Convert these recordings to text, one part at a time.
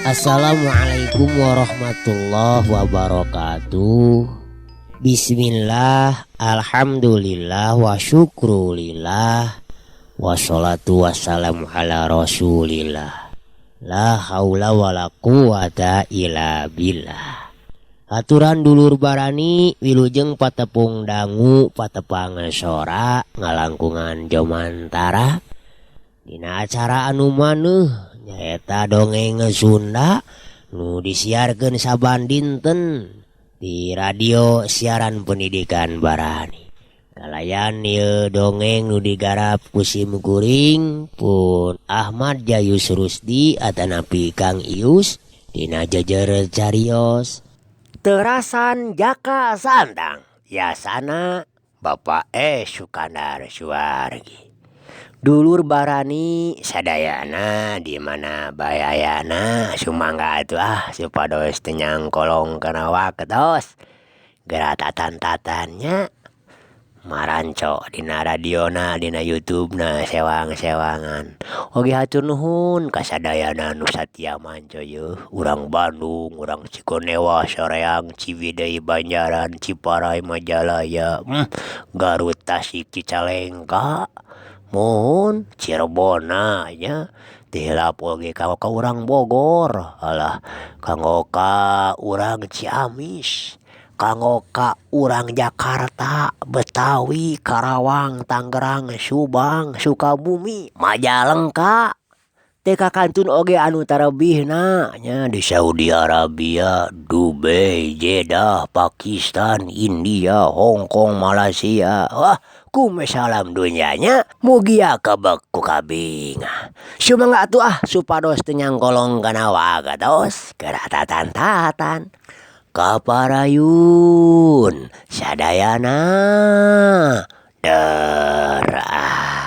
Assalamualaikum warahmatullahi wabarakatuh. Bismillah, alhamdulillah, wa syukrulillah, wassalatu wassalamu ala rasulillah. La haula wa la quwata illa billah. Aturan dulur barani wilujeng patepung dangu patepang sora ngalangkungan jomantara dina acara anu maneuh nyaeta dongeng Sunda nu disiarkeun saban dinten di radio siaran pendidikan barani. Kalayan ieu dongeng nu digarap ku simkuring pun Ahmad Jayus Rusdi atanapi Kang Ius dina jejer carios Terasan Jaka Santang yasana Bapak Sukandar Suwargi. Dulur barani sadayana di mana bayayana sumangga atuh supados tenyang kolong kana waketos geratatan-tatannya maranco dina radiona dina YouTube-na sewang-sewangan. Oge hatur nuhun ka sadayana nu satia manco yeuh urang Bandung, urang Cikonewa, Soreang, Ciwidey, Banjaran, Ciparai, Majalaya, Garut, Tasik, Cicalengka, mohon Cirebona nya tilap oge ka urang Bogor, alah kanggo ka urang Ciamis, kanggo ka urang Jakarta, Betawi, Karawang, Tangerang, Subang, Sukabumi, Majalengka, teh kakantun oge anu tarebihna nya di Saudi Arabia, Dubai, Jeddah, Pakistan, India, Hong Kong, Malaysia. Wah, kumasalam dunyanya mugia kebek ku kabing. Sumangga atuh supados tenyang kolong kana wagatos geratatan-tatan kaparayun sadayana derah.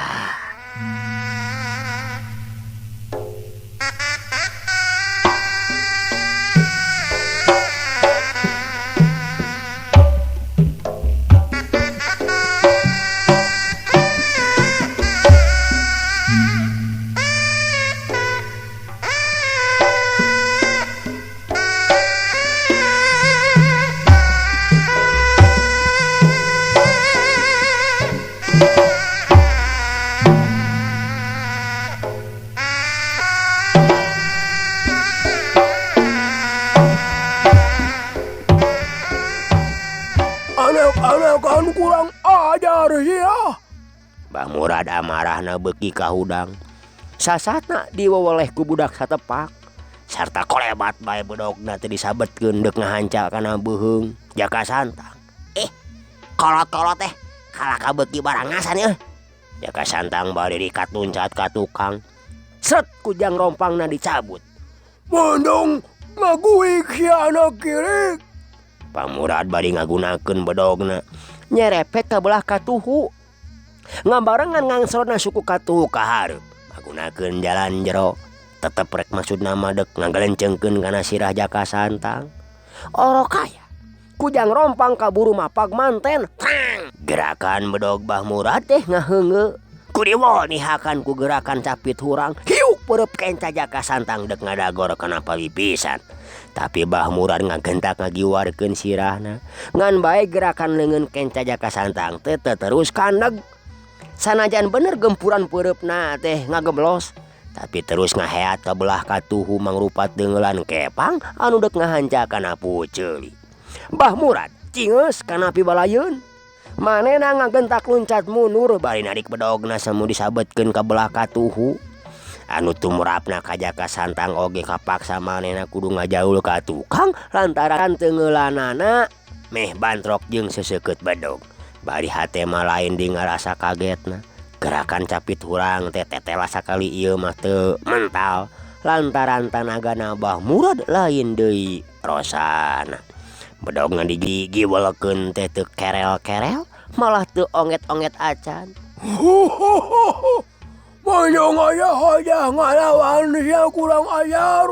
Anak-anak kan kurang ajar ya. Mbah Murad amarahna beuki ka hudang. Sasatna diweweleh ku budak satepak. Sarta kolebat bae bedogna teu disabetkeun deuk ngahanca kana beuheung Jaka Santang. Kolot-kolot teh kalaka beuki barangasan yeuh. Jaka Santang bari dikatuncat ka tukang. Sret kujang rompangna dicabut. Mendong ngaguik si anak kirik. Pak Murad bari ngagunakeun bedogna nyerepet ka belah katuhu. Ngabarengan ngangsorna suku katuhu ka hareup ngagunakeun jalan jero. Tetep rek maksudna madeg ngagalencengkeun kana sirah Jaka Santang. Orokaya kujang rompang kaburu mapag manten. Gerakan bedog Mbah Murad teh ngaheungeul. Kudiwol nihakan ku gerakan capit hurang. Hiuk peureub kenca Jaka Santang dek ngadagor kana palipisan. Tapi Mbah Murad ngagentak ngagiwarkeun sirahna. Ngan bae gerakan leungeun kenca Jaka Santang teh terus kandeg. Sanajan bener gempuran peureupna teh ngageblos, tapi terus ngaheat ka belah katuhu mangrupat deungelan kepang anu dek ngahanca kana puceuli. Mbah Murad cingeus kana pibalayeun. Manehna ngagentak luncat mundur bari narik bedogna samu disabetkeun ka belah katuhu. Anu tumurapna ka Jaka Santang oge kapaksa manehna kudu ngajaul ka tukang lantaran teu ngeulanana meh bantrok jeung seseukeut bedog. Bari hate mah lain di ngarasa kagetna. Gerakan capit hurang teh tetela sakali ieu mah teu mental lantaran tanagana Mbah Murad lain deui rosana. Bedogna digigi walekeun teh teu kerel-kerel malah teu onget-onget acan. Monyong aja ngalawan sia kurang ajar.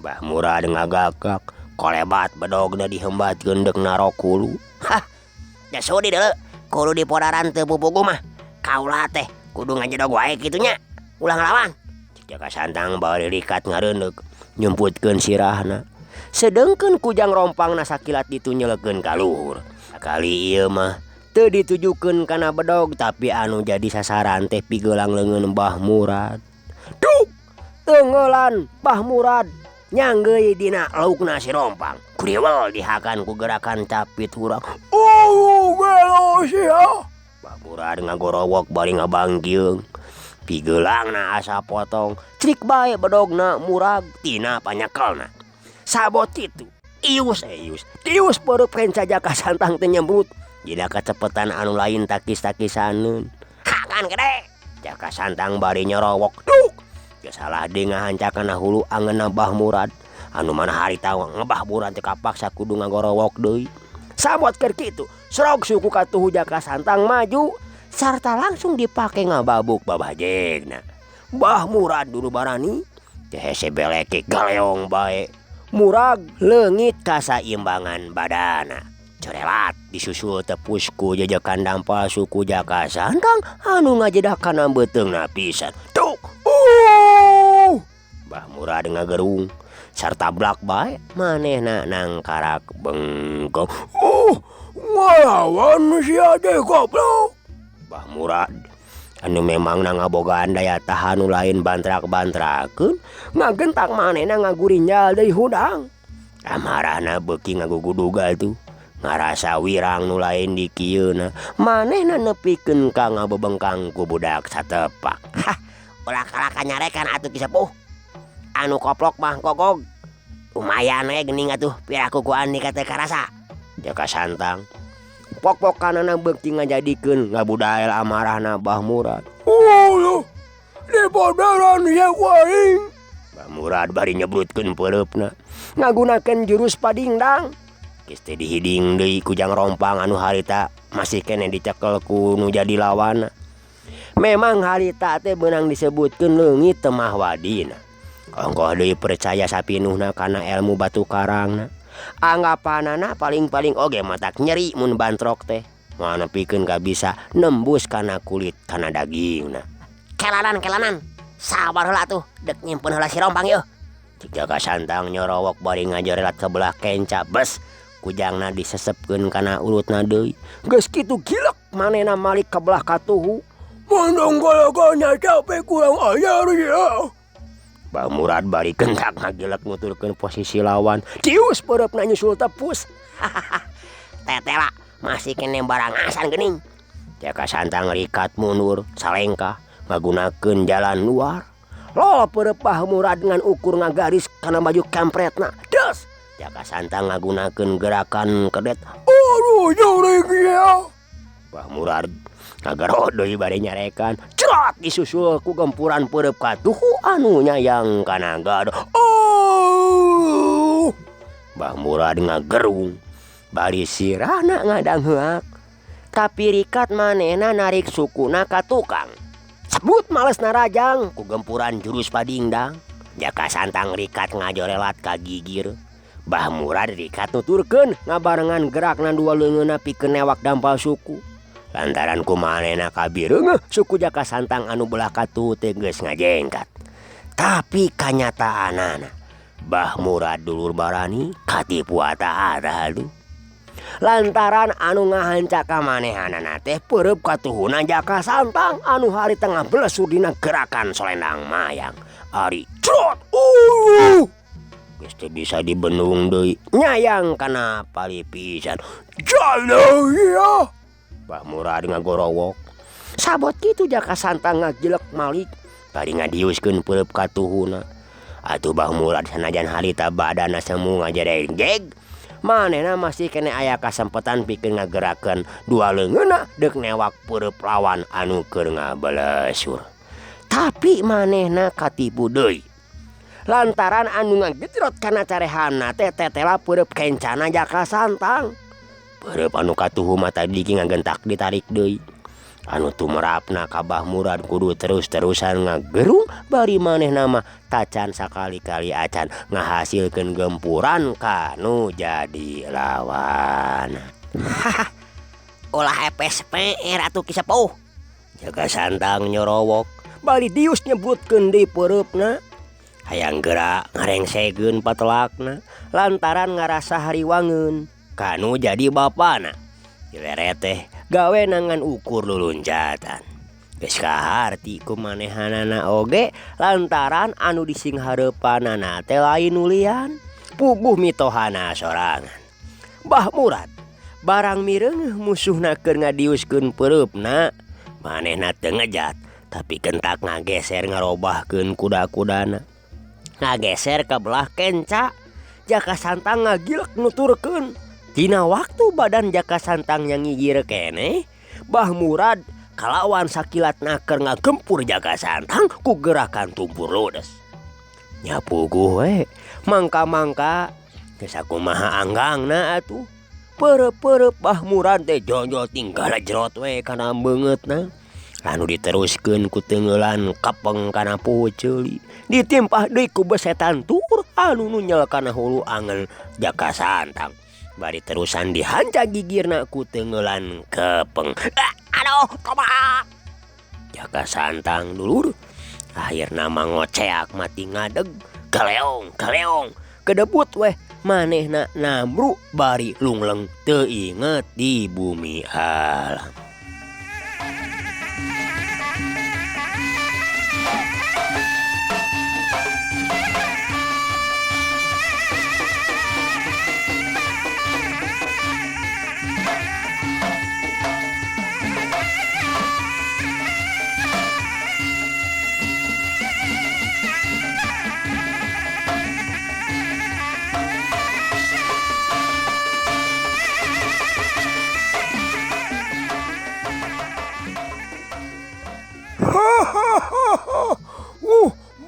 Mbah Murad ngagakak, kolebat bedogna dihembatkeun deuk narokulu. Hah, da sudi deuleu, kudu dipodaran teu pupugu mah. Kaula teh kudu ngajedog wae kitu nya. Ulah ngelawan. Jaka Santang bari rikat ngareundeuk, nyumputkeun sirahna. Sedengkeun kujang rompangna sakilat ditunyelkeun ka luhur. Sakali ieu mah teu ditujukeun kana bedog tapi anu jadi sasaran teh pigeulang leungeun Mbah Murad. Duk! Teu ngeulan Mbah Murad nyanggeui dina laukna si rompang. Kuriwel dihakan ku gerakan capit hurang. Gelo sia. Mbah Murad ngagorowok bari ngabangkieung. Pigeulanna asa potong, crik bae bedogna murag tina panyakelna. Sabot kitu, ius peureuk kenca Jaka Santang teh nyembrut. Dina kacepetan anu lain takis-takisaneun. Hakan gede. Jaka Santang bari nyorowok. Duk! Geus salah deui ngahancakeun hulu angeunna Mbah Murad. Anu mana harita ngebah Murad teh kapaksa kudu ngagorowok deui. Sabot keur kitu, srog suku katuhu Jaka Santang maju sarta langsung dipake ngababuk babajegna. Mbah Murad dulu barani teh hese beleke galeong bae. Murag leungit kasaimbangan badana. Corelat disusul tepus ku jajakan dampal suku Jaka Santang anu ngajedakan beteungna pisan. Tuk! Mbah Murad ngagerung sarta blak bae manehna nangkarak bengkong. Ngalawan sia teh goblok. Mbah Murad anu memang ngabogaan daya tahan nu lain bantrak-bantrakeun ngagentak manehna ngagurinjal deui hudang. Amarahna beuki ngaguguduga tuh ngarasa wirang nu lain di kieuna manehna nepikeun ka ngabebengkang ku budak satepak. Hah, ulah kalaka nyarekan atuh ki sepuh. Anu koplok mah gogog. Lumayan we geuning atuh piraku ku andi ka teu karasa. Jaka Santang pok-pokanana beuki ngajadikeun ngabudael amarahna Mbah Murad. Di podaran sia kuaing. Mbah Murad bari nyebrutkeun peureupna ngagunakeun jurus padingdang. Geus teh dihiding deui kujang rompang anu harita masih kene dicekel ku nu jadi lawanna. Memang harita teh beunang disebutkeun leungit teu mah wadina. Ongkoh deui percaya sapinuhna kana elmu batu karangna. Anggapanana paling-paling oge matak nyeri mun bantrok teh. Mana pikeun ka bisa nembus kana kulit kana dagingna. Kelanan. Sabar heula atuh, dek nyimpen heula si rompang yeuh. Cik Jaka Santang nyorowok bari ngajorelat ke belah kenca bes. Kujangna disesepkeun kana urutna deui. Geus kitu gilek manehna malik ka belah katuhu. Mandong galakanya capek kurang ajar ya. Mbah Murad bari kentak ngagilek nguturkeun posisi lawan. Tius peureupna nyusul tepus. Tetela masih kene barangasan geuning. Jaka Santang rikat mundur salengkah ngagunakeun jalan luar. Lol peureuk Mbah Murad dengan ukur ngagaris kana baju kampretna. Des! Jaka Santang ngagunakeun gerakan kedet. Aduh jurig ya. Mbah Murad ngagero deui bari nyarekan. Cerat disusul ku gempuran peureuk katuhu anu nyayang kana gado. Mbah Murad ngagerung bari sirahna ngadangheuk. Tapi rikat manehna narik sukuna ka tukang. Sebut males narajang ku gempuran jurus padingdang. Jaka Santang rikat ngajorelat ka gigir. Mbah Murad rikat nuturkeun ngabarengan gerakna dua leungeunna pikeun newak dampal suku. Lantaran ku manehna kabireungeuh suku Jaka Santang anu belah katuhu teh geus ngajengkat. Tapi kanyataanana Mbah Murad dulur barani katipu ata-ata halu. Lantaran anu ngahancak ka manehanana teh peureub katuhuna Jaka Santang anu hari tengah belesur dina gerakan solendang mayang. Ari crot. Geus teu bisa dibendung deui. Nyayang kana palipisan. Jalo ya. Mbah Murad ngagorowok. Sabot kitu Jaka Santang ngagilek malik bari ngadiuskeun peureub katuhuna. Atuh Bah Murad sanajan harita badana semu ngajereg-jeg, manehna masih kene aya kasempetan pikeun ngagerakeun dua leungeunna deuk newak peureub lawan anu keur ngabelesur. Tapi manehna katipu deui. Lantaran anu ngagejrot kana carehanna teh tetela peureub kencana Jaka Santang. Peureub anu katuhu mata diki ngagentak ditarik deui. Anu tumerapna ka Bah Murad kudu terus-terusan ngagerung bari manehna mah tacan sakali-kali acan ngahasilkeun gempuran kanu jadi lawan. Ulah epes PR atuh Ki Sepuh. Jaka Santang nyorowok bari dius nyebutkeun deui peureupna. Hayang geura ngarengsegeun patelakna lantaran ngarasa hariwangeun kanu jadi bapana. Dileret teh gawe nangan ukur luluncatan. Geus kaharti ku manehanana oge lantaran anu disinghareupanana teh lain nulian, puguh mitohana sorangan. Bah Murad barang mireungeuh musuhna keur ngadiuskeun peureupna, manehna teu ngejat tapi kentak ngageser ngarobahkeun kuda-kudana. Ngageser ka belah kenca, Jaka Santang ngagilek nuturkeun. Tina waktu badan Jaka Santang yang ngigir kene, Bah Murad kalawan sakilat naker ngagempur Jaka Santang ku gerakan tumpur ludes. Nyapuguh we, mangka-mangka geus sakumaha anggangna atuh. Peureub-peureub Bah Murad teh jonjol tinggal jerot we kana beungeutna. Anu diteruskeun ku teungeulan kapeng kana puceuli. Ditimpah deui ku besetan tur anu nunyel kana hulu angeun Jaka Santang. Bari terusan dihancag gigirna ku teungeulan kepeng. Aduh, kumaha? Jaka Santang dulur. Akhirna mah ngoceak mati ngadeg. Kaleong. Kedebut weh manehna namru bari lungleng teu inget di bumi alam.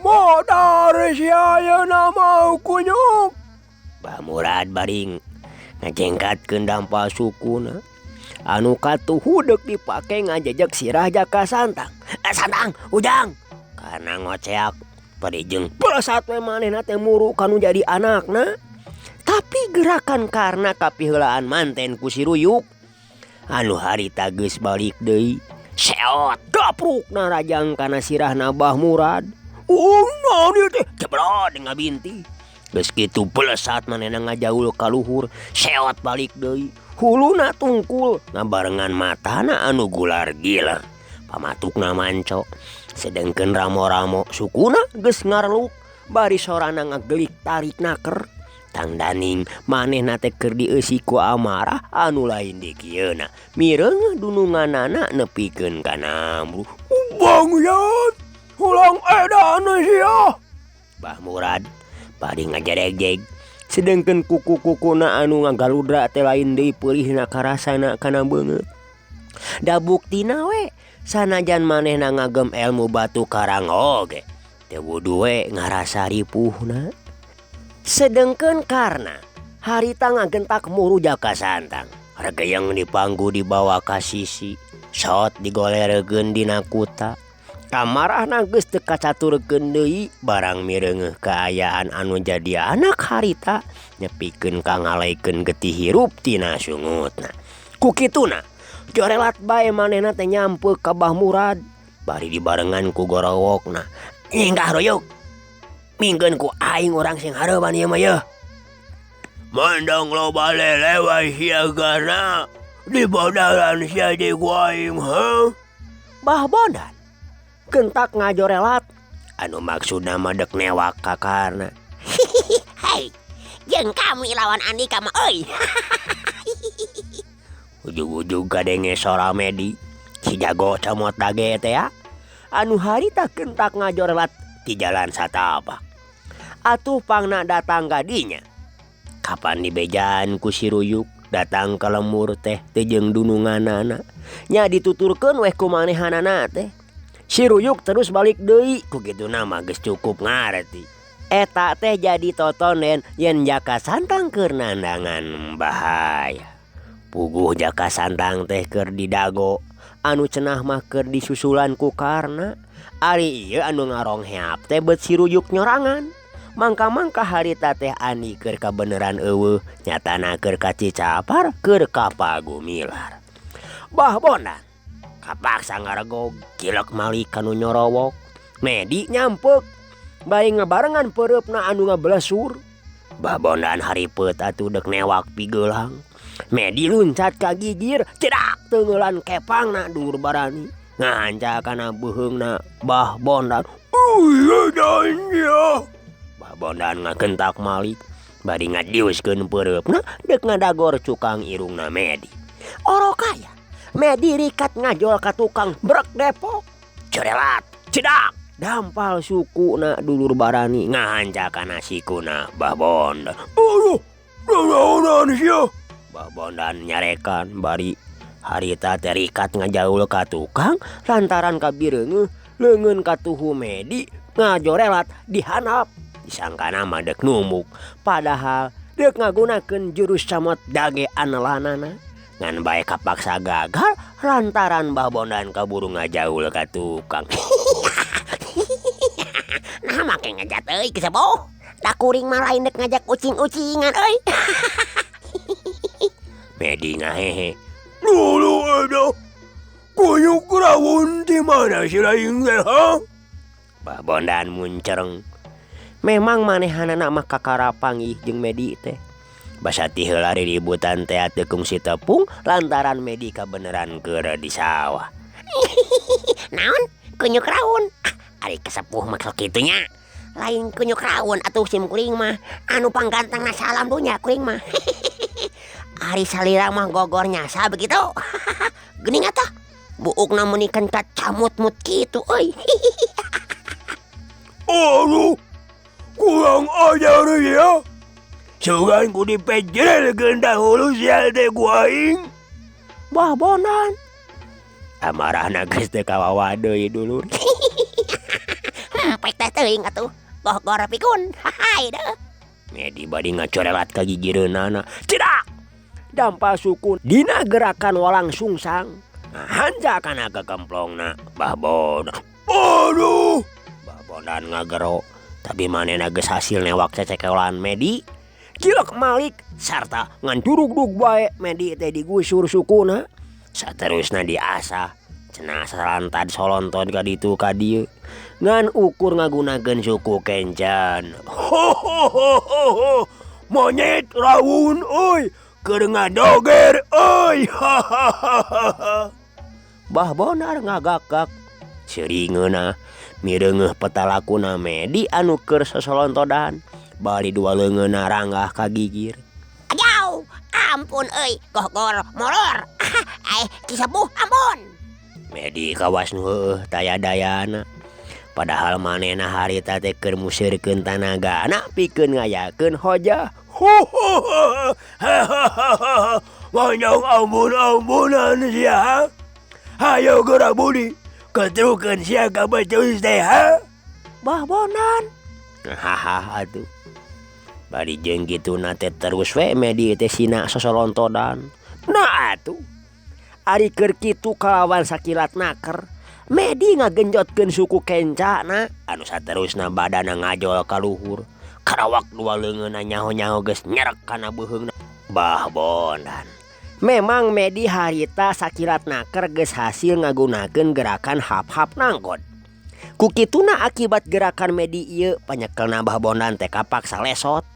Modar siaya nama kunyuk. Bah Murad baring ngajengkatkeun dampal sukuna. Anu katuhu deuk dipake ngajejeg sirah Jaka Santang. Santang, ujang. Karena ngoceak bari jeung pelesat we manehna teh muru kanu jadi anakna. Tapi gerakan karena kapiheulaan manten ku si Ruyuk. Anu harita geus balik deui. Seot gaprukna rajang kana sirahna Bah Murad. Naon ieu teh? Cebrod ngabinti. Geus kitu pelesat manehna ngajaul ka luhur, seot balik deui. Huluna tungkul ngabarengan matana anu gular giler. Pamatukna manco. Sedengkeun ramo-ramo sukuna geus ngarluk bari sorana ngagelik tarik naker. Tang daning manehna teh keur dieusi ku amarah anu lain di kieuna. Mireung dununganana nepikeun ka namru. Bangsat, ulang edan sia. Bah Murad bari ngajereg-jeg. Sedengkeun kuku-kukuna anu ngagaludra teh lain deui peulihna karasana kana beungeut. Da buktina we sanajan manehna ngagem elmu batu karang oge teu wudu we ngarasa ripuhna. Sedengkeun karna harita ngagentak muru Jaka Santang. Regeyeng dipanggu dibawa ka sisi, saot digolerekeun dina kuta. Kamarahna geus teu kacaturkeun deui barang mireungeuh kaayaan anu jadi anak harita nyepikeun ka ngaleikeun getih hirup tina sungutna. Ku kituna jorelat bae manehna teh nyampeuk ka Bah Murad bari dibarengan ku gorowokna. Nyinggah Ruyuk. Mingkeun ku aing urang sing hareupan ieu mah yeuh. Mandang loba lelewai siagana di bodaran sia di ku aing, ha? Bah Bondan kentak ngajorelat anu maksudna mah dek newak kakarna. Hei, jeung kami lawan Andika mah euy. Ujug-ujug gadenge sora medi si jago camot dage teh ya. anu harita kentak ngajorelat di jalan satapak. Atuh pangna datang gadinya. Kapan dibejaan ku si Ruyuk datang ke lemur teh tejeng dununganana. Nya dituturkeun weh ku manehanana teh. Si Ruyuk terus balik deui ku kitu nama geus cukup ngarti. Eta teh jadi totonen yen Jaka Santang keur nandangan bahaya. Puguh Jaka Santang teh keur didago, anu cenah mah keur disusulan ku Karna. Ari ieu anu ngarongheap teh beut si Ruyuk nyorangan. Mangka-mangka harita teh ani keur kabeneran eueuh, nyatana keur kacicapar keur kapagumilar. Bah Bondan kapaksa ngaregog kilek malik kanu nyorowok. Medi nyampek bae ngabarengan pereupna anu ngablesur. Bah Bondan haripeut atuh dek newak pigeulang. Medi luncat ka gigir, cedak teungeulan kepangna dur barani. Ngahanca kana beuheungna Bah Bondan. Iya danya. Bah Bondan ngakentak malik, bari ngadiuskeun pereupna dek ngadagor cukang irungna Medi. Orokaya Medi rikat ngajol ka tukang brek depok. Corelat, cedak dampal sukuna dulur barani ngahanca kana sikuna Bah Bondan. Aduh, naonan sia. Bah Bondan nyarekan bari harita teh rikat ngajaul ka tukang lantaran kabireungeuh leungeun katuhu Medi ngajorelat dihanap. Disangkana mah dek numuk, padahal dek ngagunakeun jurus camot dage anelanana. Ngan bae kapaksa gagal lantaran Bah Bondan kaburu ngajaul ka tukang. Nah make ngajat euy geus boh. Da kuring mah lain dek ngajak ucing-ucingan euy. Medi ngahehe. Dulu ada kuyuk rawun di mana si lain teh, ha? Bah Bondan muncereng. Memang manehanana mah kakara panggih jeung Medi teh. Basati heula riributan teh teu kungsi tepung lantaran Medi kabeneran keur di sawah. Naon? Kunyuk rawun. Ari kesepuh maksud kitu nya. Lain kunyuk rawun atuh sim kuring mah anu panggantengna salam dunya kuring mah. Ari salira mah gogor nyasa begitu. Geuning atuh. Buukna meunikan ka camut-mut kitu euy. Aduh, kurang ajar ya. Sugan ku dipejrelkeun dahulu sial teh ku aing. Bah Bondan amarahna geus teu kawawa deui dulur. Pek teh teuing atuh. Gogor pikun. Hai deuh. Medi bari ngacorelat ka gigireunana. Cedak dampal suku dina gerakan walang sungsang. Hanja kana kekemplongna Bah Bondan. Aduh, Bah Bondan ngagero, tapi manehna geus hasil newak cecekelan Medi. Cilek malik sarta ngan curug-dug bae Medi teh digusur sukuna. Saterusna diasah cenah sarantad solonton ka ditu ka dieu. Ngan ukur ngagunakeun suku kencan. ho, monyet rawun, oi, keur ngadoger, oi, hahaha. Bah Bondan ngagakak seuringeuna mireungeuh petalakuna Medi anu keur sasolontodan. Bari dua leungeunna ranggah ka gigir. Aduh, ampun euy, gogor molor. Kisabuh ampun. Medi kawas nu heueuh taya dayana. Padahal manehna harita teh keur musirkeun tanagana pikeun ngayakeun hojah. Hahaha, manyong ampun-ampunan sia. Hayo geura budi, ketrukeun sia ka becus teh, ha? Bah Bondan. Hahaha atuh. Bari jeung kituna teh terus we Medi teh sina sosolontodan. Nah atuh. Ari keur kitu kalawan sakilat naker, Medi ngagenjotkeun suku kencana anu saterusna badanna ngajol ka luhur. Karawak dua leungeunna nyaho-nyaho geus nyerek kana beuheungna Bah Bondan. Memang Medi harita sakilat naker geus hasil ngagunakeun gerakan hap-hap nangkod. Ku kituna akibat gerakan Medi ieu panyekelna Bah Bondan teh kapaksa lesot.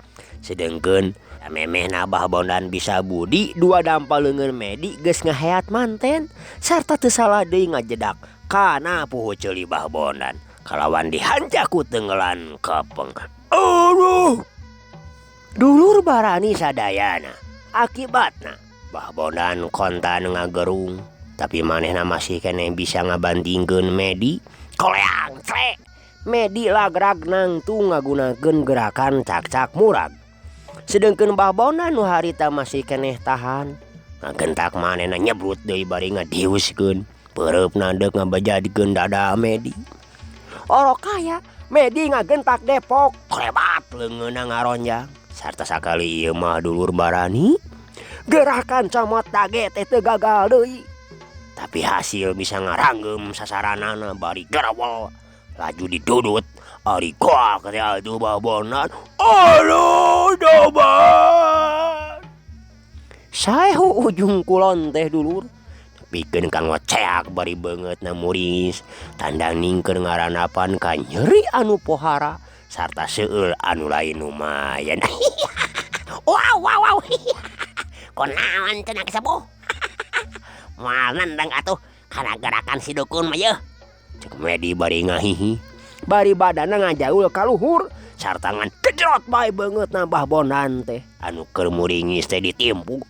Sedengkeun memehna Bah Bondan bisa budi dua dampal leungeun Medi geus ngaheat manten sarta teu salah deui ngajedak kana puhu ceuli Bah Bondan kalawan dihancak ku tenggelan kepeng. Aduh, Dulur barani sadayana akibatna Bah Bondan kontan ngagerung Tapi manehna masih kene bisa ngabantingkeun Medi. Koleang tre Medi lagrag nangtu ngagunakeun gerakan cak-cak murag. Sedengkeun Mbah Bondan nu harita masih keneh tahan. Ngagentak manehna nyebrut deui bari ngadiuskeun. Pereupna deuk ngabajadikeun dada Medi. Orokaya Medi ngagentak depok. Klebat leungeunna ngaronjang. Sarta sakali ieu mah dulur Barani gerakan comot dage teh teu gagal deui. Tapi hasil bisa ngaranggem sasaranana bari garawal. Laju didudut ari goak teh atuh Mbah Bondan. Aduh doban. Saehu ujung kulon teh dulur. Pikeun kang ngoceak bari beungeutna muris. Tandang ningkeun ngaranapan ka nyeri anu pohara sarta seueur anu lain lumayan. Wow. Kunaon cenah Kisepuh? Moal nendang atuh kana gerakan si dukun mah yeuh. Cek Medi bari ngahihi. Bari badanna ngajaul ka luhur sarta ngan kejerot bae beungeutna Mbah Bondan teh anu keur muringis teh ditimpuk.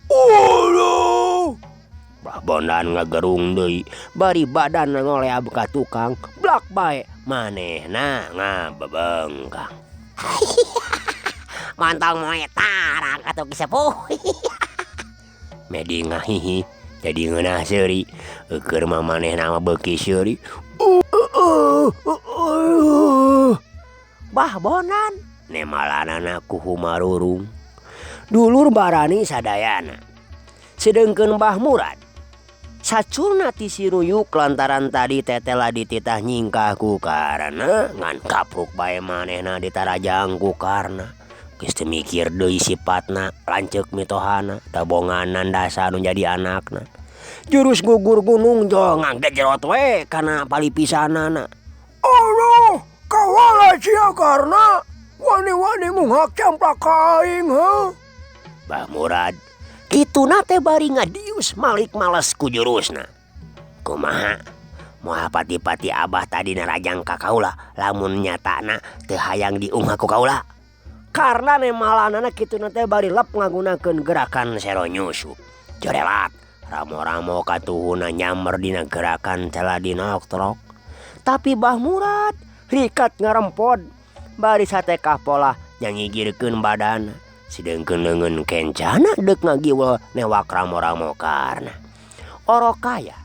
Mbah Bondan ngagerung deui bari badanna ngoleab ka tukang. Blak bae manehna ngabebengkang. Montong moe tarang atuh Kisepuh. Medi ngahihi jadi ngeunah seuri. Keur mah manehna mah beuki seuri. Mbah Bondan nemalanana kuhu marurung. Dulur Barani sadayana. Sedengkeun Mbah Murad saculna ti siruyuk lantaran tadi tetela dititah nyingkah ku karana ngan kapruk bae manehna ditarajang ku karna. Geus teu mikir deui sifatna lanceuk mitohana tabonganan dasa anu jadi anakna. Jurus gugur gunung jol ngagejrot we kana palipisanana. Allah, kawala sia karna wani-wani munghak camplak kaing heuh. Mbah Murad kituna teh bari ngadius malik males ku jurusna. Kumaha? Moal pati-pati abah tadi narajang ka kaula lamun nyatana teu hayang diunghak ku kaula. Karena nemalanana kituna teh bari lep ngagunakeun gerakan seronyusu. Jorelat ramo-ramo katuhuna nyammer dina gerakan teladina oktrok. Tapi Mbah Murad rikat ngarempod bari satekah pola nyangigirkeun badan. Sidengkeun leungeun kencana deuk ngagiwel newak ramo-ramo karna. Orokaya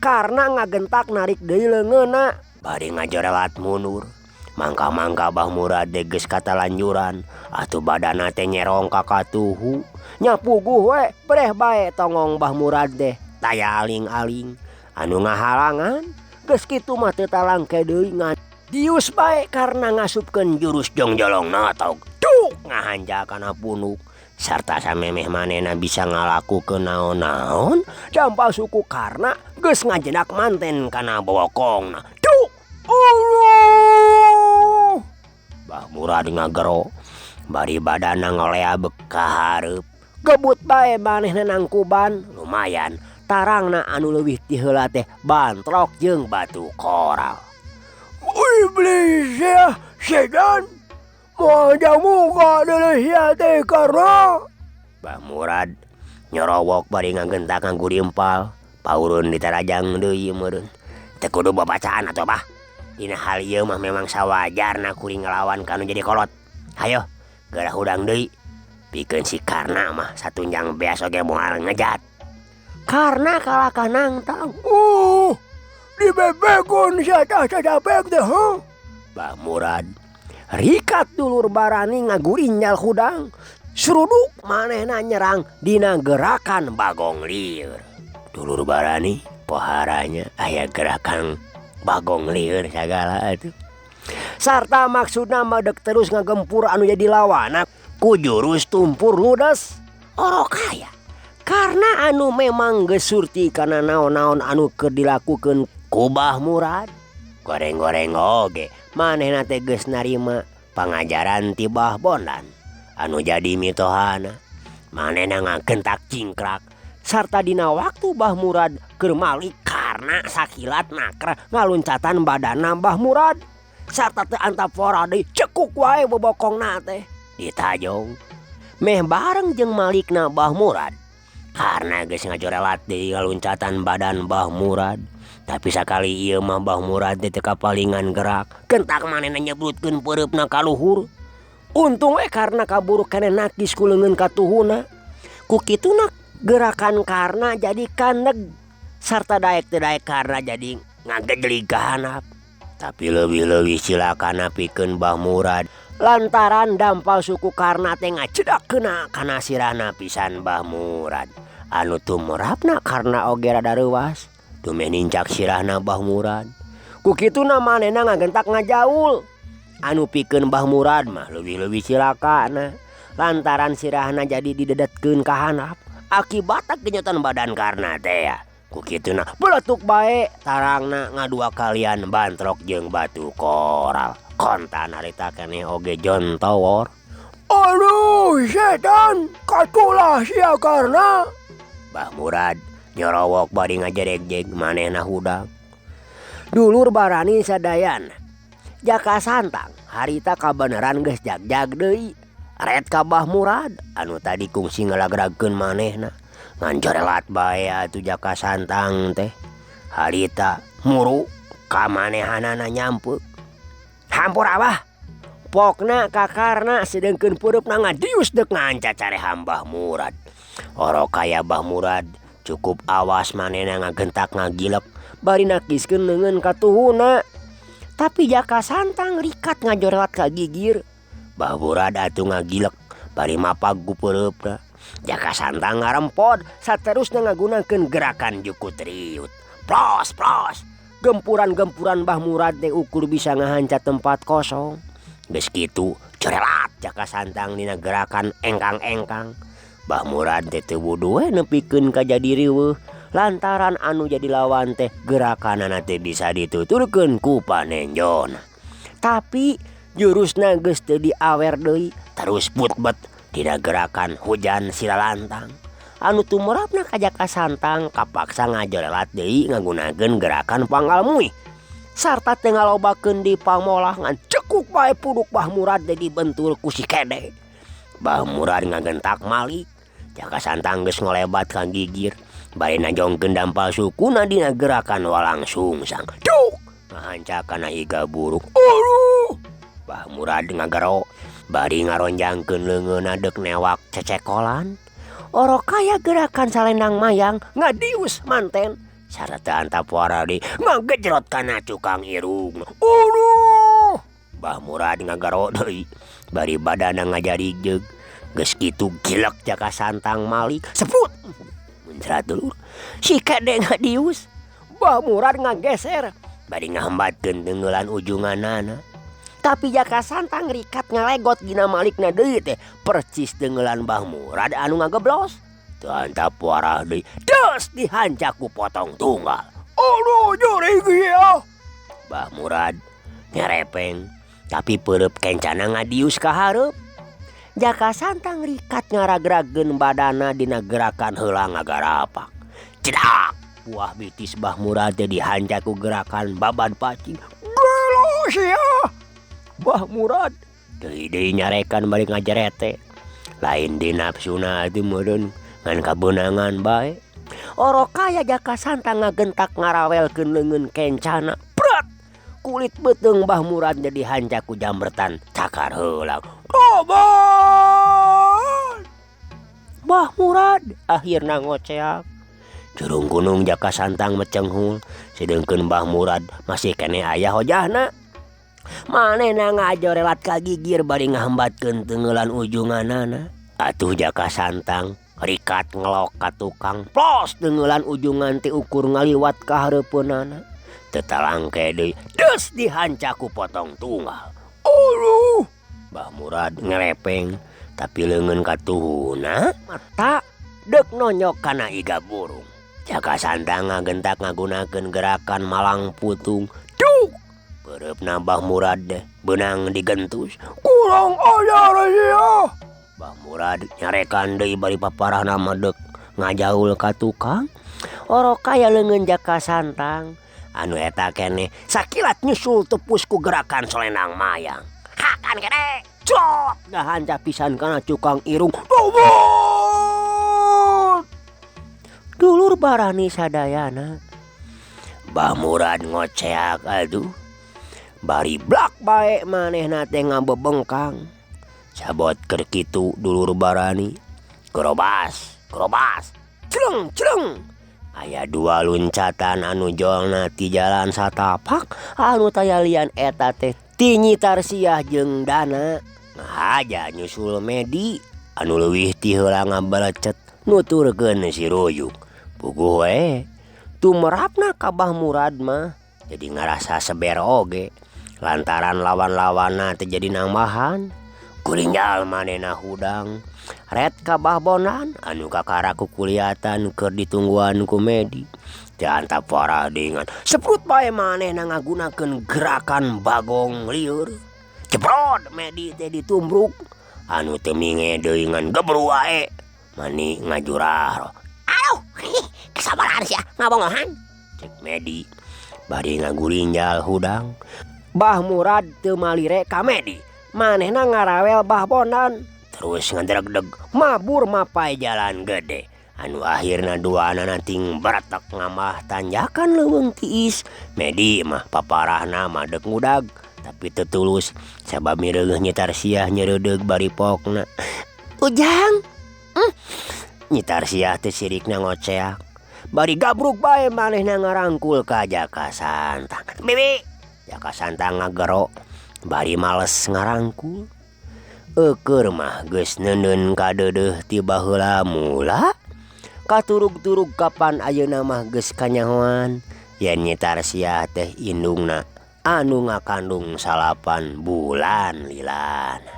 karna ngagentak narik deui leungeunna bari ngajorelat mundur. Mangka-mangka Mbah Murad geus katalanjuran atuh badanna teh nyerong ka katuhu. Nyapuguh we breh bae tongong Mbah Murad teh taya aling-aling anu ngahalangan. Geus kitu mah teu talangke deui ngan dius bae karna ngasupkeun jurus jongjolongna tog duk ngahanjak kana punuk. Sarta samemeh manehna bisa ngalakukeun naon-naon dampa suku karna geus ngajedak manten kana bokongna. Duk Allah. Mbah Murad ngagero bari badanna ngoleab ka hareup. Gebut bae manehna nangkuban lumayan tarangna anu leuwih ti heula teh bantrok jeung batu koral. Iblis ya sedan moal jamu ka deuleuh sia teh karna. Mbah Murad nyorowok bari ngagentak nganggo diempal paureun ditarajang deui meureun. Teu kudu babacaan atuh Bah. Dina hal ieu mah memang sawajarna kuring ngelawan ka anu jadi kolot. Hayo geurah hudang deui. Pikeun si Karna mah satunjang beas oge moal ngejat. Karna kalahkah nangtang. Dibebekun satah sadapek teh heuh. Mbah Murad rikat dulur Barani ngagurinjal hudang. Suruduk manehna nyerang dina gerakan bagong lieur. Dulur Barani poharanya aya gerakan bagong lieur sagala atuh. Sarta maksudna medek terus ngagempur anu jadi lawana ku jurus tumpur ludes. Orokaya karena anu memang geus surti kana naon-naon anu keur dilakukeun ku Mbah Murad. Goreng-goreng oge manehna teh geus narima pangajaran ti Mbah Bondan anu jadi mitohana. Manehna ngagentak cingkrak sarta dina waktu Mbah Murad keur malik karna sakilat nakra ngaluncatan badanna Mbah Murad. Sarta teu antap fora deui cekuk wae bobokongna teh ditajong. Meh bareng jeung malikna Mbah Murad karena geus ngajorelat deui ngaluncatan badan Mbah Murad. Tapi sakali ieu mah Mbah Murad teh teu kapalingan gerak, kentak manehna nyebutkeun peureupna ka luhur. Untung karena kaburu keneh nakis ku leungeun katuhuna. Ku kituna gerakan karna jadi kandeg sarta daek teu daek karna jadi ngagejlig ka handap. Tapi leuwih-leuwih cilakana pikeun Mbah Murad lantaran dampal suku karna teh ngacedakkeuna kana sirahna pisan Mbah Murad. Anu tumurapna karna oge rada reuwas dumeh nincak sirahna Mbah Murad. Ku kituna manehna ngagentak ngajaul. Anu pikeun Mbah Murad mah leuwih-leuwih cilakana lantaran sirahna jadi didedetkeun ka handap akibat kenyotan badan karna teh ya. Ku kituna beletuk bae tarangna ngadua kalian bantrok jeung batu koral. Kontan harita keneh oge jontowor. Aduh setan, katulah sia karna. Mbah Murad nyorowok bari ngajereg-jeg manehna hudag. Dulur barani sadayan, jaka santang harita kabeneran geus jag-jag deui. Ret ka Mbah Murad anu tadi kungsi ngalagragkeun manehna. Ngan jorelat bae atuh jaka santang teh. Harita muru ka manehanana nyampeuk. Hampur abah. Pokna kakarna sedengkeun peureupna ngadius deuk nganca careha Mbah Murad. Oro kaya Mbah Murad cukup awas manehna ngagentak ngagilek bari nakiskeun leungeun katuhuna. Tapi jaka santang rikat ngajorelat ka gigir. Mbah Murad atuh ngagilek bari mapag ku peureupna. Jaka santang ngarempod saterusna ngagunakeun gerakan jukut riut. Plos plos. Gempuran-gempuran Mbah Murad teh ukur bisa ngahancat tempat kosong. Geus kitu corelat jaka santang dina gerakan engkang-engkang. Mbah Murad teh teu wudu we nepikeun ka jadi riweuh lantaran anu jadi lawan teh gerakanana teh bisa dituturkeun ku panenjona. Tapi jurusna geus teu diawer deui terus putbet dina gerakan hujan silalantang. Anu tumurapna ka jaka santang kapaksa ngajorelat deui ngagunakeun gerakan panggalmuih. Sarta teu ngalobakeun di pamolah ngan cekuk bae puduk Mbah Murad teh dibentur ku si kede. Mbah Murad ngagentak malik. Jaka santang geus ngolebat ka gigir. Bari najongkeun dampal sukuna dina gerakan walang sungsang. Duk! Ngahancak kana iga buruk. Aduh! Mbah Murad ngagero. Bari ngaronjangkeun leungeunna deuk newak cecekolan. Oro kaya gerakan salendang mayang ngadius manten. Sarata antap waradi ngagejrot kana cukang irung. Aduh! Mbah Murad ngagaro deui. Bari badana ngajarigjeg. Geus kitu gilek jaka santang malik. Seput! Muncrat dulur. Si kede ngadius. Mbah Murad ngageser. Bari ngahambatkeun teungeulan ujunganana. Tapi jaka santang rikat ngalegot dina malikna deui teh percis teungeulan Mbah Murad anu ngageblos. Teu antap warah deui des dihancak ku potong tunggal. Aduh jurig ya. Mbah Murad nyerepeng tapi peureub kencana ngadius ka hareup. Jaka santang rikat ngaragrageun badana dina gerakan heula ngagarapak. Cedak! Buah bitis Mbah Murad teh dihancak ku gerakan baban pacing. Gelos ya. Mbah Murad deui nyarekan balik ngajerete. Lain di nafsuna teh meureun ngan kabeunangan bae. Oro kaya jaka santang ngagentak ngarawelkeun leungeun kencana. Prat! Kulit beuteung Mbah Murad jadi hancak ku jambretan cakar heulang. Tobat! Mbah Murad akhirna ngoceak. Jurung gunung jaka santang mecenghul. Sedengkeun Mbah Murad masih keneh aya hojahna. Manehna ngajorelat ka gigir bari ngahambatkeun teungeulan ujunganana. Atuh jaka santang rikat ngelok ka tukang. Plos teungeulan ujungan teh ukur ngaliwat ka hareupeunana. Teu talangke deui des dihancak ku potong tunggal. Aduh! Mbah Murad ngelepeng tapi leungeun katuhuna mata deuk nonyok kana iga burung. Jaka santang ngagentak ngagunakeun gerakan malang putung. Duk! Peureupna Mbah Murad deh beunang digentus. Kurang ajar ya. Mbah Murad nyarekan deui bari paparahna medek ngajaul ka tukang. Oro kaya leungeun jaka santang anu eta keneh sakilat nyusul tepus ku gerakan selendang mayang. Hakan kene cot ngahancap pisan kana cukang irung. Tobat! Dulur Barani sadayana. Bah Murad ngoceak aduh. Bari blak bae manehna teh ngabebengkang. Cabot keur kitu Dulur Barani. Gerobas, celeng. Aya dua luncatan anu jolna ti jalan satapak anu tayalian eta teh ti Nyi Tarsiah jeung Dana. Ngahaja nyusul Medi anu leuwih ti heula ngabalecet nuturkeun si Ruyuk. Puguh we tumerapna ka Bah Murad mah jadi ngarasa seber oge lantaran lawan-lawanna teh jadi nambahan. Kulinjal manehna hudang ret ka Bah Bonan anu kakara kukuliatan keur ditungguan ku Medi. Teu antap warah dengan seprut bae manehna ngagunakeun gerakan bagong lieur. Ceprot Medi teh ditumbruk anu teu minge deui ngan gebru wae. Mani ngajurah. Aduh, kesabaran sia ngabongohan. Cek Medi bari ngagulinjal hudang. Bah Murad teu malire ka Medi. Manehna ngarawel Bah Bonan terus ngedreg-deg mabur mapai jalan gede anu akhirna duana nanting beretek ngamah tanjakan leuweung tiis. Medi mah paparahna madeg ngudag tapi teu tulus sabab mireuleuh Nyi Tarsiah nyereudeg bari pokna. Ujang. Nyi Tarsiah teh sirikna ngoceak. Bari gabruk bae manehna ngarangkul ka Jaka Santang. Bibi, Jaka Santang ngagero bari males ngarangkul. Keur mah geus neuneun ka deudeuh ti baheula mula. Katurug-turug kapan ayeuna mah geus kanyahoan yen Nyi Tarsiah teh indungna anu ngakandung 8 bulan lilana.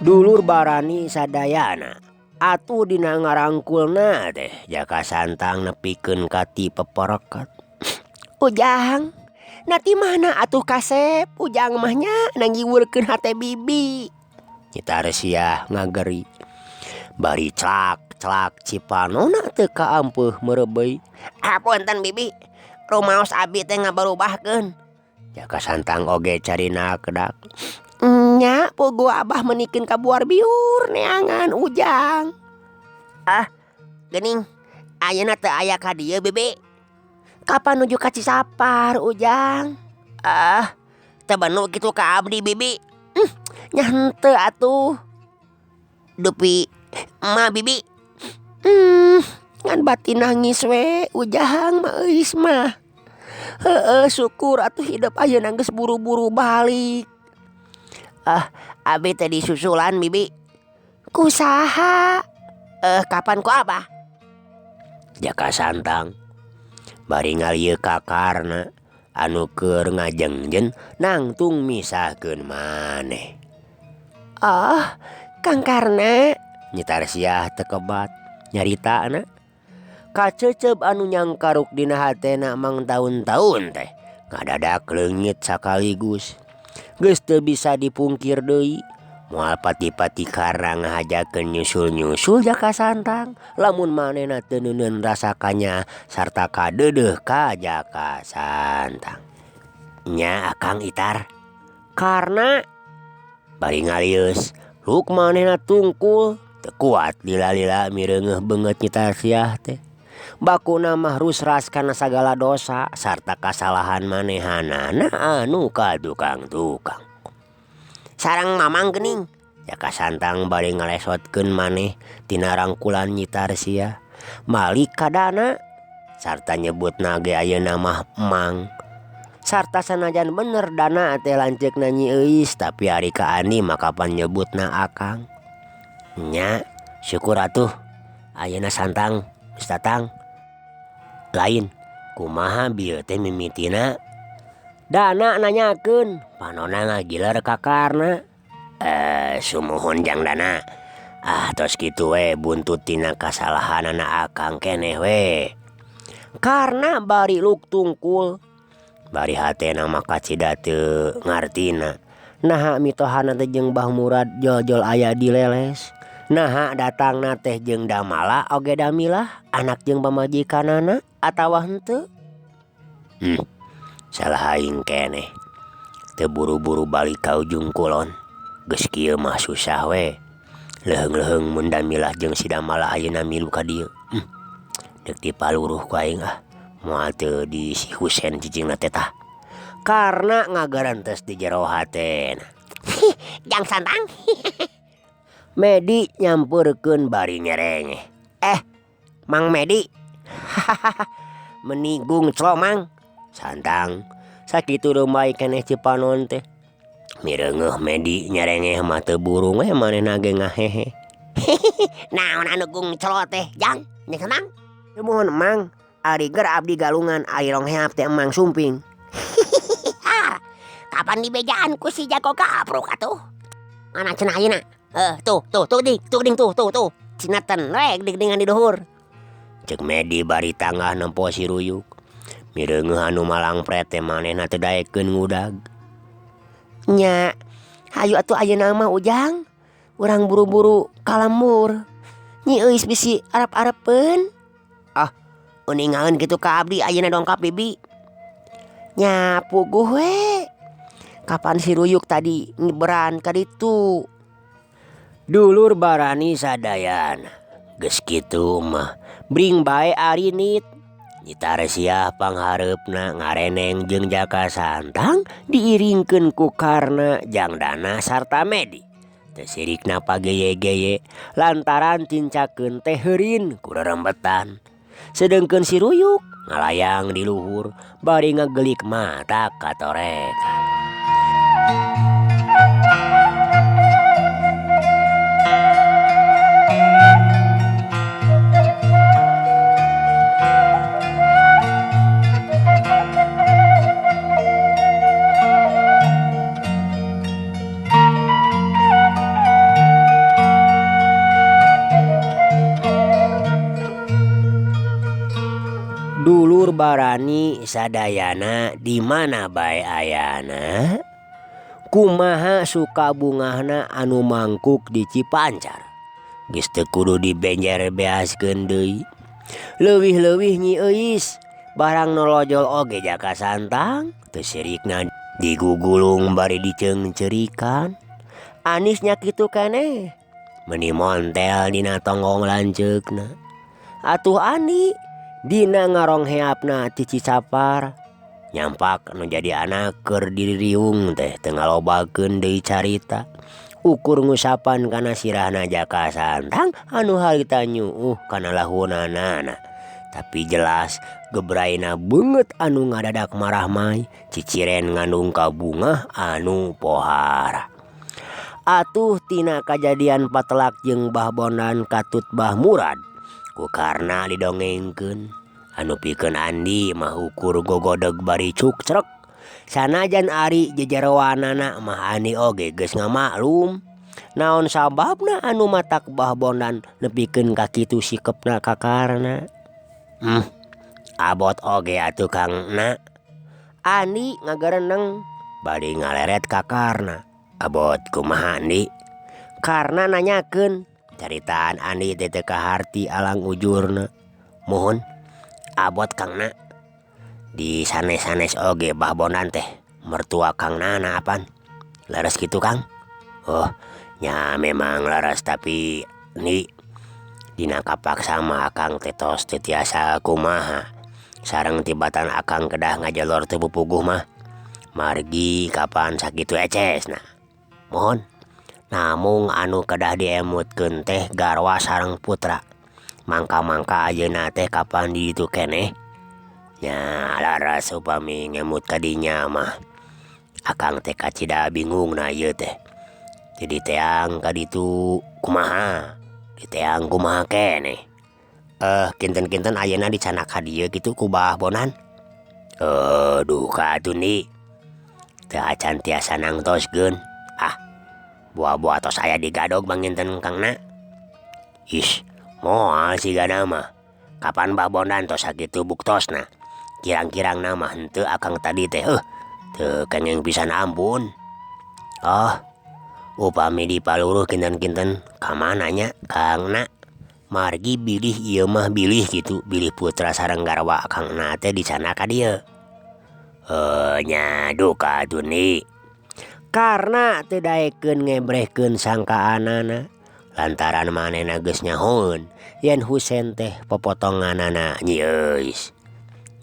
Dulur Barani sadayana atuh dina ngarangkulna teh Jaka Santang nepikeun ka ti pepereket. Ujang, nati mana atuh kasep Ujang mahnya nanggiwurkeun hate bibi. Nyi Tarsiah ngageri. Bari celak cipanona teu kaampeuh merebei. punten bibi, rumaos abi teh ngabarubahkeun. Jaka Santang oge carina kedak. Nya pugu abah menikeun ka buar biur neangan Ujang. Geuning, ayeuna teu aya ka dieu bibi. Kapan nuju ka Cisapar Ujang? Teu benu kitu ka abdi bibi. Nya henteu atuh. Dupi mah bibi. Ngan batin nangis we Ujang mah euis mah. Heueuh syukur atuh hidup ayeuna geus buru-buru balik. Abi teh disusulan bibi. Kusaha? Kapan ku abah? Jaka Santang bari ngalieu kakarna anu keur ngajengjen nangtung misahkeun maneh. Kang Karna. Nyi Tarsiah teu kebat nyaritana. Kaceceb anu nyangkaruk dina hatena mang taun-taun teh ngadadak leungit sakaligus. Geus teu bisa dipungkir deui moal pati-pati karna ngahajakeun nyusul-nyusul Jaka Santang lamun manehna teu neuneun rasa kanya sarta kadeudeuh ka Jaka Santang. Nya Akang Itar. Karna bari ngalius luk manehna tungkul teu kuat lila-lila mireungeuh beungeut Nyi Tarsiah teh. Bakuna mah rusras kana sagala dosa sarta kasalahan manehanana anu ka tukang-tukang. Sareng mamang geuning. Jaka Santang bari ngalesotkeun maneh tina rangkulan Nyi Tarsiah. Malik ka Dana sarta nyebutna ge ayeuna mah Emang. Sarta sanajan bener Dana teh lanceukna Nyi euis tapi ari ka Ani mah kapan nyebutna Akang. Nya syukur atuh ayeuna Santang geus datang. Lain kumaha bieu teh mimitina? Dana nanyakeun panonna ngagiler ka karna. Sumuhun Jang Dana. Tos kitu we buntut tina kasalahan anak akang keneh we. Karena bari luk tungkul bari hatena maka cida teu ngartina. Naha mitohana teh jeung Bah Murad jol-jol aya di leles. Naha datangna teh jeung Damala oge Damilah anak jeung pamajikanana atawa henteu? Salah aing keneh. Teu buru-buru balik ka ujung kulon. Geus kieu mah susah we. Leheung-leheung mun Damilah jeung si Damala ayeuna milu ka dieu. Deuk dipaluruh ku aing moal teu di si Husen cicingna teh tah. Karena ngagarantes di jero hatena. Jang Santang. Medi nyamperkeun bari ngerengeh. Mang Medi. Menigung Mang. Santang, sakitu rumai keneh cipanon teh. Mireungeuh Medi nyerengeh mah teu burung we manehna ge ngahehe. Naon anu gung celo teh Jang Santang? Mohon Mang, ari ger abdi galungan ari rong heap teh Mang sumping. Kapan dibejaan ku si jago gaprok atuh. Anak cenah ayeuna. Tuh. Cinatan rek dengan di duhur. Cek Medi bari tangah nempo si Ruyuk. Mireungeuh anu malang pret teh manehna teu daekeun ngudag. Nya, hayu atuh ayeuna mah Ujang. Urang buru-buru kalembur. Nyi euis bisi arep-arepeun. Uningaeun kitu ka abdi ayeuna dongkap bibi. Nya puguh we. Kapan si Ruyuk tadi ngiberan ka ditu? Dulur barani sadayana. Geus kitu mah bring bae ari nit. Nyita Resiah panghareupna ngareneng jeung Jaka Santang diiringkeun ku Karna, Jang Dana sarta Medi. Teu sirikna pageye-geye lantaran tincakeun teh heurin ku rerembetan. Sedengkeun si Ruyuk ngalayang di luhur bari ngagelik mata katorekan. Dulur barani sadayana di mana bae ayana? Kumaha suka bungahna anu mangkuk di Cipancar? Geus teu kudu dibenjer beaskeun deui. Leuwih-leuwih Nyi Euis barang nolojol oge Jaka Santang teu sirikna digugulung bari diceung-ceurikan. Anisnya kitu keneh. Meuni montel dina tonggong lanceukna. Atuh Ani dina ngarong heapna ti Cisapar. Nyampak nu jadi anak keur diririung teh teu ngalobakeun deui carita. Ukur ngusapan kana sirahna Jaka Santang anu harita nyuuh kana lahunanana. Tapi jelas gebraina beungeut anu ngadadak marah mai ciciren ngandung ka bungah anu pohara. Atuh tina kajadian patelak jeung Bah Bondan katut Bah Murad ku Karna didongengkeun. Anu pikeun Andi mah ukur gogodeg bari cukcrek. Sanajan ari jejerowanana mah Andi oge geus ngamaklum. Naon sababna anu matak Bah Bondan nepikeun ka kitu sikepna ka Karna? Abot oge atuh Kang Na. Andi ngagareneng bari ngaleret ka Karna. Abot kumaha Andi? Karna nanyakeun. Caritaan Andi teh teu kaharti alang ujurna. Mohon abot Kang Na. Di sanes-sanes oge Bah Bondan teh mertua Kang Nana apan? Leres kitu Kang? Oh, nya memang leres tapi ni dina kapaksa mah akang teh tos teu tiasa kumaha. Sareng tibatan akang kedah ngajalor teu pupuguh mah. Margi kapan sakitu ecesna. Mohon namung anu kedah diemutkeun teh garwa sareng putra. Mangka-mangka ayeuna teh kapan di ditu keneh? Nya laras upami ngemut ka dinya mah akang teh kacida bingungna ieu teh. Jadi teang ka ditu kumaha? Diteang kumaha keneh? Kinten-kinten ayeuna dicanak ka dieu kitu ku Bah Bondan. Duh ka atuh Ni. Teu acan tiasa nangtoskeun. Buah-buah tos saya digadog banginten Kangna. Ish, moal si gana mah. Kapan Mbah Bondan tos sakitu buktosna. Kirang-kirang nama henteu akang tadi teh teu kengeng pisan ampun. Oh, upami dipaluruh kinten-kinten kamana nya Kangna. Margi bilih ieu mah bilih gitu, bilih putra sareng garwa Kangna teh di sana ka dieu. Nya duka tuni. Karena teu daekeun ngebrehkeun sangkaanana. Lantaran manehna geus nyahoeun yen Husein teh popotonganana nyieus.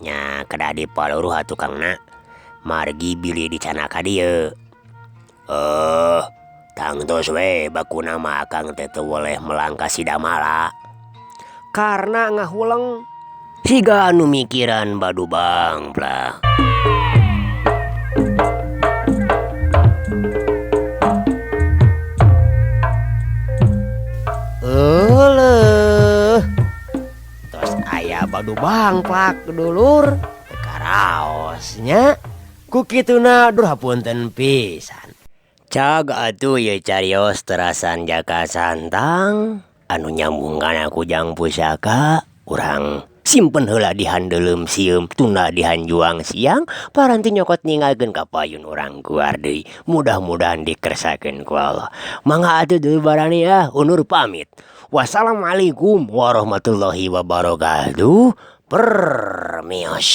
Nya kedah dipaluruh atuh Kangna. Margi bilih di sana ka dieu. Tangtos we bakuna mah akang teh teu boleh melangkah si Damala. Karena ngahuleng siga anu mikiran badubang plah. Tos aya badubang plak dulur karaosnya. Ku kituna dur hapunten pisan. Cag atuh ye carios terasan jaka santang anu nyambungkan aku jang pusaka urang simpen heula di handeulem sieum tunda di hanjuang siang paranti nyokot ningalkeun ka payun urang kuar deui mudah-mudahan dikersakeun ku Allah. Mangga atuh deui barani ya unur pamit. Wassalamualaikum warahmatullahi wabarakatuh. Permios.